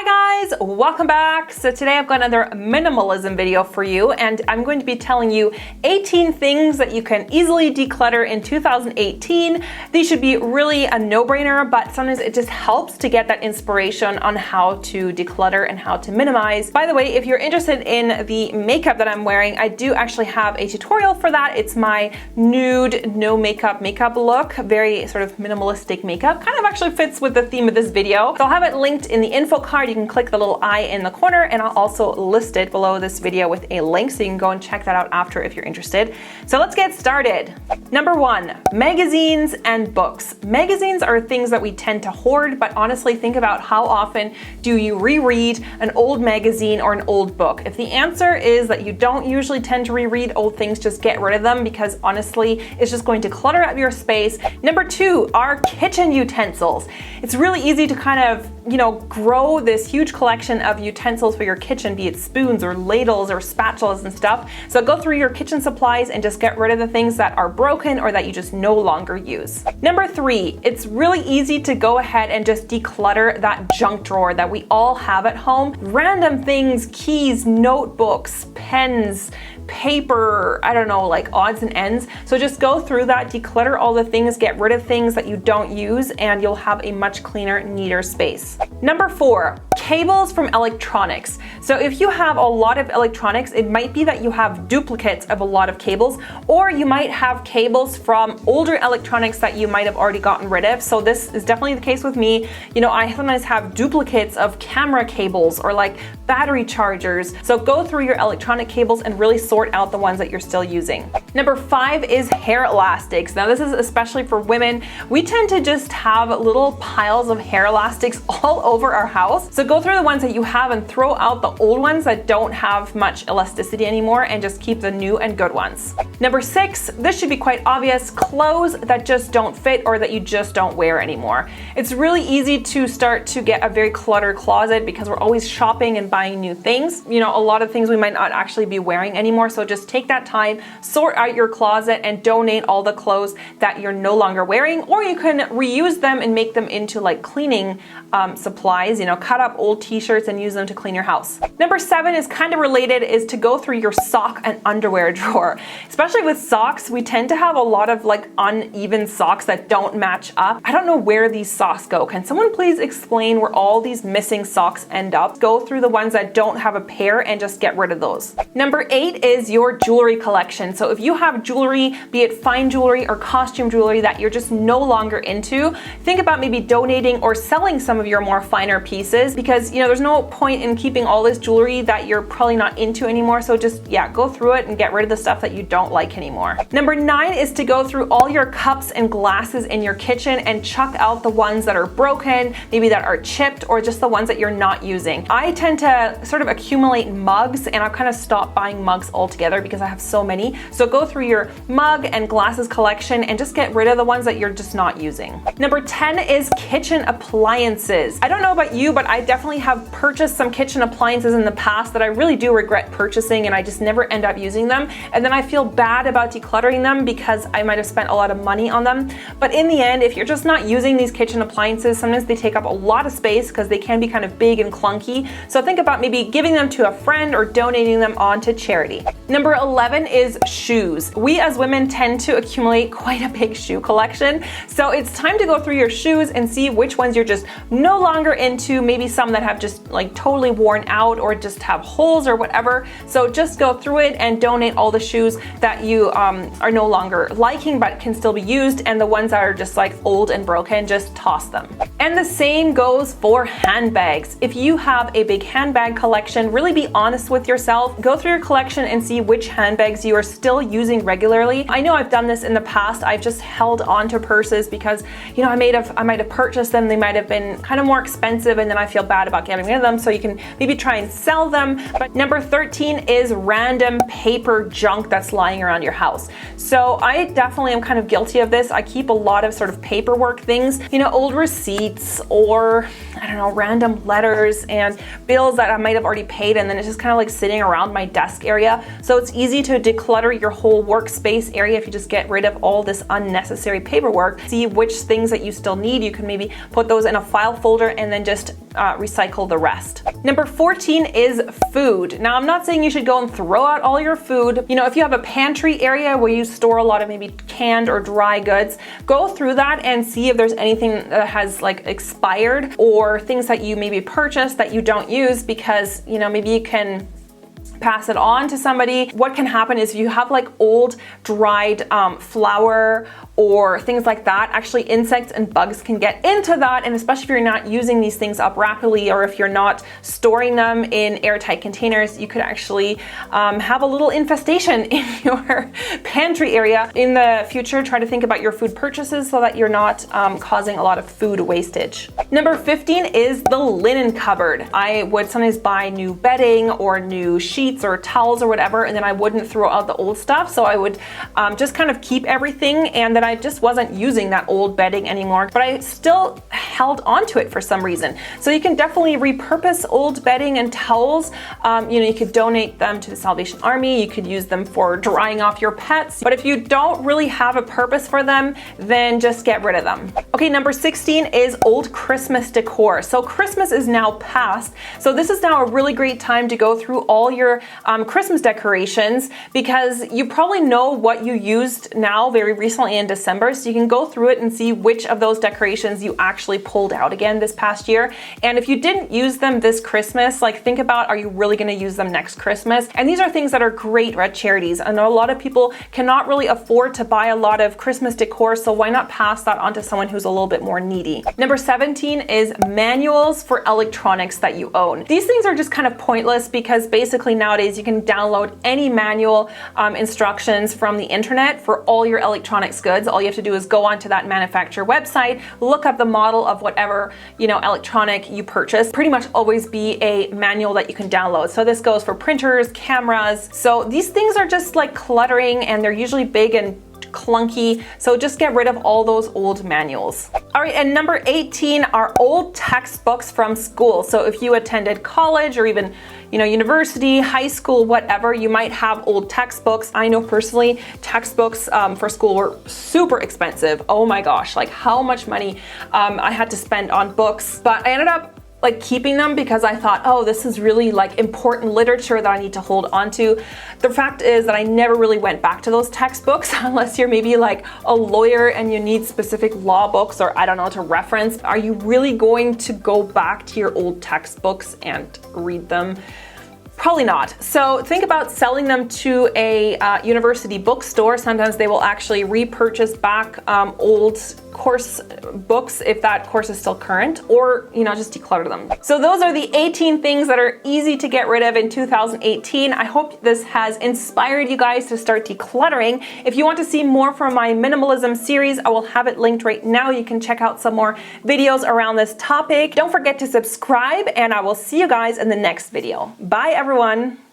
Hi guys, welcome back. So today I've got another minimalism video for you, and I'm going to be telling you 18 things that you can easily declutter in 2018. These should be really a no-brainer, but sometimes it just helps to get that inspiration on how to declutter and how to minimize. By the way, if you're interested in the makeup that I'm wearing, I do actually have a tutorial for that. It's my nude, no makeup look, very sort of minimalistic makeup. Kind of actually fits with the theme of this video. So I'll have it linked in the info card. You can click the little I in the corner, and I'll also list it below this video with a link so you can go and check that out after if you're interested. So let's get started. Number one, magazines and books. Magazines are things that we tend to hoard, but honestly think about how often do you reread an old magazine or an old book. If the answer is that you don't usually tend to reread old things, just get rid of them because honestly it's just going to clutter up your space. Number two are kitchen utensils. It's really easy to kind of, grow this huge collection of utensils for your kitchen, be it spoons or ladles or spatulas and stuff. So go through your kitchen supplies and just get rid of the things that are broken or that you just no longer use. Number three, it's really easy to go ahead and just declutter that junk drawer that we all have at home. Random things, keys, notebooks, pens, paper, I don't know, like odds and ends. So just go through that, declutter all the things, get rid of things that you don't use, and you'll have a much cleaner, neater space. Number four, cables from electronics. So if you have a lot of electronics, it might be that you have duplicates of a lot of cables, or you might have cables from older electronics that you might have already gotten rid of. So this is definitely the case with me. I sometimes have duplicates of camera cables or like battery chargers. So go through your electronic cables and really sort out the ones that you're still using. Number five is hair elastics. Now this is especially for women. We tend to just have little piles of hair elastics all over our house. So go through the ones that you have and throw out the old ones that don't have much elasticity anymore and just keep the new and good ones. Number six, this should be quite obvious, clothes that just don't fit or that you just don't wear anymore. It's really easy to start to get a very cluttered closet because we're always shopping and buying new things. A lot of things we might not actually be wearing anymore. So just take that time, sort out your closet and donate all the clothes that you're no longer wearing, or you can reuse them and make them into like cleaning supplies, cut up old t-shirts and use them to clean your house. Number seven is kind of related, is to go through your sock and underwear drawer. Especially with socks, we tend to have a lot of like uneven socks that don't match up. I don't know where these socks go. Can someone please explain where all these missing socks end up? Go through the ones that don't have a pair and just get rid of those. Number eight is your jewelry collection. So if you have jewelry, be it fine jewelry or costume jewelry that you're just no longer into, think about maybe donating or selling some of your more finer pieces because there's no point in keeping all this jewelry that you're probably not into anymore. So just go through it and get rid of the stuff that you don't like anymore. Number nine is to go through all your cups and glasses in your kitchen and chuck out the ones that are broken, maybe that are chipped, or just the ones that you're not using. I tend to sort of accumulate mugs, and I've kind of stopped buying mugs altogether because I have so many. So go through your mug and glasses collection and just get rid of the ones that you're just not using. Number 10 is kitchen appliances. I don't know about you, but I definitely have purchased some kitchen appliances in the past that I really do regret purchasing, and I just never end up using them. And then I feel bad about decluttering them because I might have spent a lot of money on them. But in the end, if you're just not using these kitchen appliances, sometimes they take up a lot of space because they can be kind of big and clunky. So think about maybe giving them to a friend or donating them on to charity. Number 11 is shoes. We as women tend to accumulate quite a big shoe collection. So it's time to go through your shoes and see which ones you're just no longer into, maybe some that have just like totally worn out or just have holes or whatever. So just go through it and donate all the shoes that you are no longer liking but can still be used, and the ones that are just like old and broken, just toss them. And the same goes for handbags. If you have a big handbag collection, really be honest with yourself. Go through your collection and see which handbags you are still using regularly. I know I've done this in the past. I've just held on to purses because I might have purchased them. They might have been kind of more expensive, and then I feel bad about getting rid of them. So you can maybe try and sell them. But number 13 is random paper junk that's lying around your house. So I definitely am kind of guilty of this. I keep a lot of sort of paperwork things, old receipts or I don't know, random letters and bills that I might have already paid, and then it's just kind of like sitting around my desk area. So it's easy to declutter your whole workspace area if you just get rid of all this unnecessary paperwork. See which things that you still need. You can maybe put those in a file folder and then just recycle the rest. Number 14 is food. Now, I'm not saying you should go and throw out all your food. You know, if you have a pantry area where you store a lot of maybe canned or dry goods, go through that and see if there's anything that has like expired or things that you maybe purchased that you don't use, because, you know, maybe you can pass it on to somebody. What can happen is if you have like old dried flour or things like that, actually insects and bugs can get into that, and especially if you're not using these things up rapidly or if you're not storing them in airtight containers, you could actually have a little infestation in your pantry area. In the future, try to think about your food purchases so that you're not causing a lot of food wastage. Number 15 is the linen cupboard. I would sometimes buy new bedding or new sheets or towels or whatever, and then I wouldn't throw out the old stuff, so I would just kind of keep everything, and then I just wasn't using that old bedding anymore, but I still held onto it for some reason. So you can definitely repurpose old bedding and towels. You know, you could donate them to the Salvation Army, you could use them for drying off your pets, but if you don't really have a purpose for them, then just get rid of them. Okay, number 16 is old Christmas decor. So Christmas is now past, so this is now a really great time to go through all your Christmas decorations, because you probably know what you used now very recently in December, so you can go through it and see which of those decorations you actually pulled out again this past year. And if you didn't use them this Christmas, like think about, are you really going to use them next Christmas? And these are things that are great at charities. I know a lot of people cannot really afford to buy a lot of Christmas decor, so why not pass that on to someone who's a little bit more needy? Number 17 is manuals for electronics that you own. These things are just kind of pointless because basically nowadays you can download any manual instructions from the internet for all your electronics goods. All you have to do is go onto that manufacturer website, look up the model of whatever, you know, electronic you purchase. Pretty much always be a manual that you can download. So this goes for printers, cameras. So these things are just like cluttering, and they're usually big and clunky, so just get rid of all those old manuals. All right, and number 18 are old textbooks from school. So if you attended college or even, you know, university, high school, whatever, you might have old textbooks. I know personally, textbooks for school were super expensive. Oh my gosh, like how much money I had to spend on books, but I ended up like keeping them because I thought, oh, this is really like important literature that I need to hold on to. The fact is that I never really went back to those textbooks unless you're maybe like a lawyer and you need specific law books or I don't know to reference. Are you really going to go back to your old textbooks and read them? Probably not. So think about selling them to a university bookstore. Sometimes they will actually repurchase back old course books if that course is still current, or, you know, just declutter them. So those are the 18 things that are easy to get rid of in 2018. I hope this has inspired you guys to start decluttering. If you want to see more from my minimalism series, I will have it linked right now. You can check out some more videos around this topic. Don't forget to subscribe, and I will see you guys in the next video. Bye, everyone.